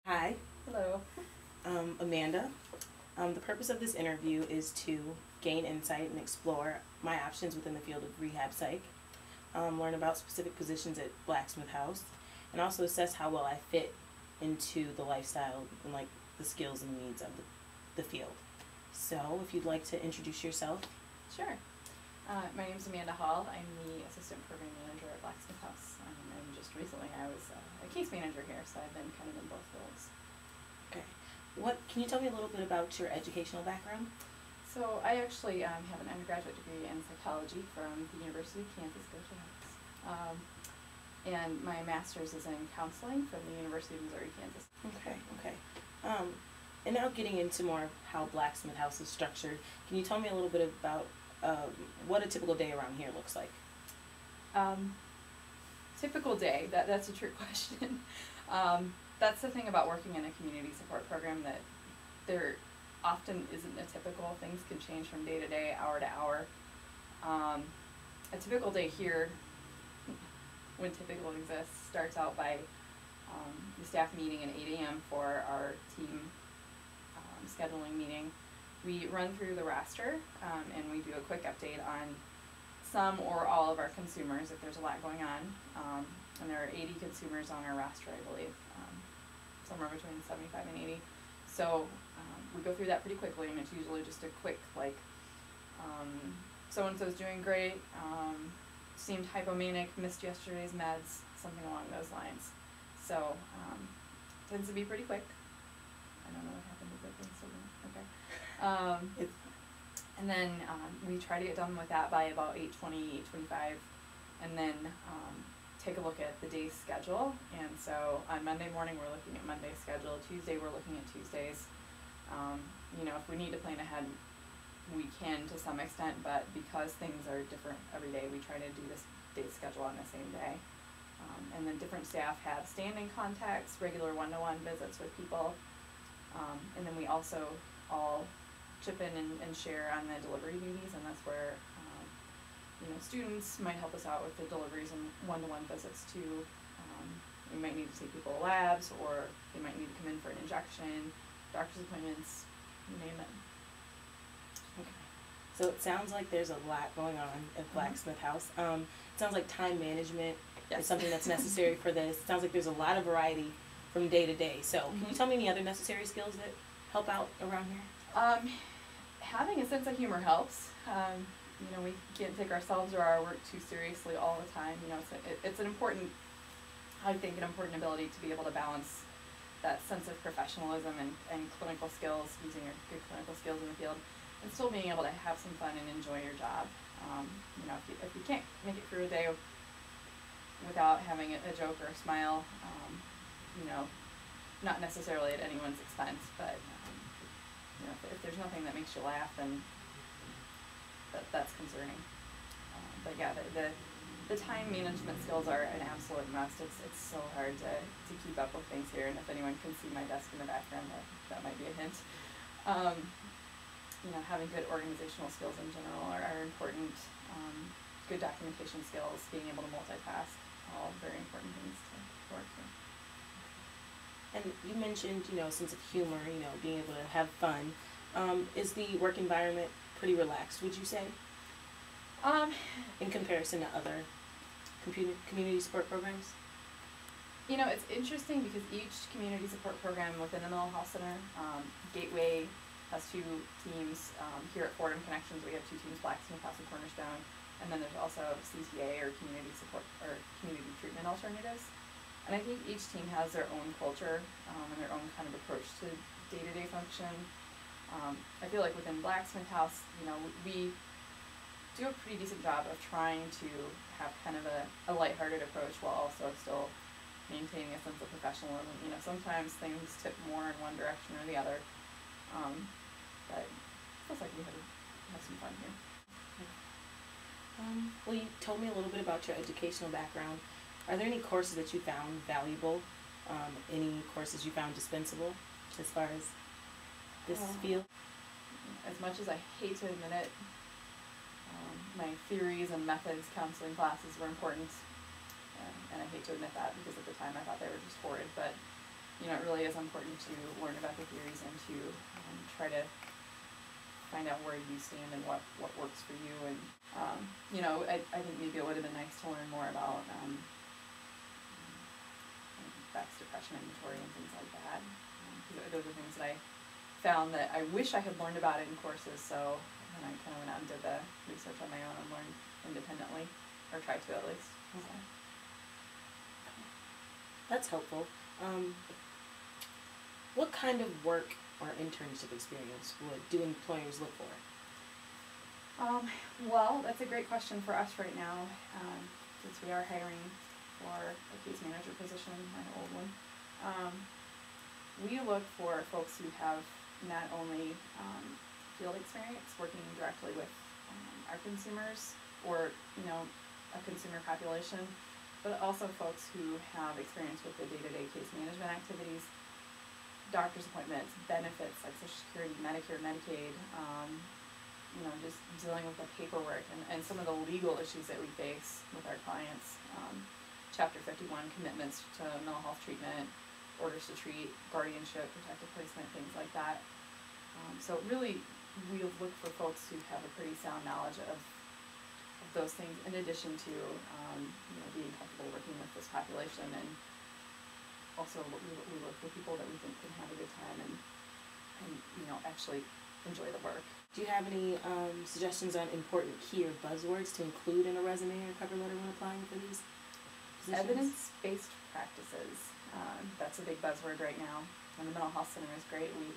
Hi, Hello. Amanda. The purpose of this interview is to gain insight and explore my options within the field of rehab psych, learn about specific positions at Blacksmith House, and also assess how well I fit into the lifestyle and the skills and needs of the field. So, if you'd like to introduce yourself. Sure. My name is Amanda Hall. I'm the Assistant Program Manager at Blacksmith House. And just recently I was a case manager here, so I've been kind of in both roles. Okay. Can you tell me a little bit about your educational background? So I actually have an undergraduate degree in psychology from the University of Kansas, go Jayhawks. And my master's is in counseling from the University of Missouri, Kansas. Okay. And now getting into more of how Blacksmith House is structured, can you tell me a little bit about what a typical day around here looks like? Typical day, that's a trick question. That's the thing about working in a community support program, that there often isn't a typical. Things can change from day to day, hour to hour. A typical day here, when typical exists, starts out by the staff meeting at 8 a.m. for our team scheduling meeting. We run through the roster and we do a quick update on some or all of our consumers if there's a lot going on. And there are 80 consumers on our roster, I believe, somewhere between 75 and 80. So we go through that pretty quickly, and it's usually just a quick, so-and-so's doing great, seemed hypomanic, missed yesterday's meds, something along those lines. So tends to be pretty quick. I don't know what happened with that thing, so okay. And then we try to get done with that by about 8:20, 8:25, and then take a look at the day's schedule. And so on Monday morning we're looking at Monday's schedule, Tuesday we're looking at Tuesdays. If we need to plan ahead, we can to some extent, but because things are different every day, we try to do this day's schedule on the same day. And then different staff have standing contacts, regular one-to-one visits with people, and then we also all chip in and share on the delivery duties, and that's where students might help us out with the deliveries and one-to-one visits too. We might need to take people to labs, or they might need to come in for an injection, doctor's appointments, you name it. Okay. So it sounds like there's a lot going on at Blacksmith House. It sounds like time management is something that's necessary for this. It sounds like there's a lot of variety from day to day. So can you tell me any other necessary skills that help out around here? Having a sense of humor helps. We can't take ourselves or our work too seriously all the time. It's an important ability to be able to balance that sense of professionalism and clinical skills, using your good clinical skills in the field, and still being able to have some fun and enjoy your job. If you can't make it through a day without having a joke or a smile, not necessarily at anyone's expense, but if there's nothing that makes you laugh, then that's concerning. But yeah, the time management skills are an absolute must. It's so hard to keep up with things here, and if anyone can see my desk in the background, that might be a hint. Having good organizational skills in general are important. Good documentation skills, being able to multitask, all very important things to work with. And you mentioned, sense of humor, being able to have fun. Is the work environment pretty relaxed, would you say? In comparison to other community support programs? It's interesting because each community support program within the mental health center, Gateway has two teams. Here at Fordham Connections we have two teams, Blacksmith House and Cornerstone, and then there's also CTA, or community support or community treatment alternatives. And I think each team has their own culture and their own kind of approach to day-to-day function. I feel like within Blacksmith House, we do a pretty decent job of trying to have kind of a lighthearted approach while also still maintaining a sense of professionalism. Sometimes things tip more in one direction or the other, but it feels like we have some fun here. Well, you told me a little bit about your educational background. Are there any courses that you found valuable? Any courses you found dispensable as far as this field? As much as I hate to admit it, my theories and methods counseling classes were important, and I hate to admit that because at the time I thought they were just horrid, but you know, it really is important to learn about the theories and to try to find out where you stand and what works for you. And, you know, I think maybe it would have been nice to learn more about Beck's depression inventory and things like that. Those are things that I found that I wish I had learned about it in courses, so then I kind of went out and did the research on my own and learned independently, or tried to at least. Okay. That's helpful. What kind of work or internship experience do employers look for? Well, that's a great question for us right now, since we are hiring for a case manager position, my old one. We look for folks who have not only field experience working directly with our consumers or, you know, a consumer population, but also folks who have experience with the day-to-day case management activities, doctor's appointments, benefits like Social Security, Medicare, Medicaid, you know, just dealing with the paperwork and some of the legal issues that we face with our clients. Chapter 51 commitments to mental health treatment, orders to treat, guardianship, protective placement, things like that. So really, we look for folks who have a pretty sound knowledge of those things, in addition to you know, being comfortable working with this population, and also we look for people that we think can have a good time and you know, actually enjoy the work. Do you have any suggestions on important key or buzzwords to include in a resume or cover letter when applying for these positions? Evidence-based practices. That's a big buzzword right now. And the mental health center is great. We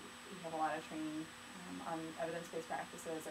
have a lot of training on evidence-based practices.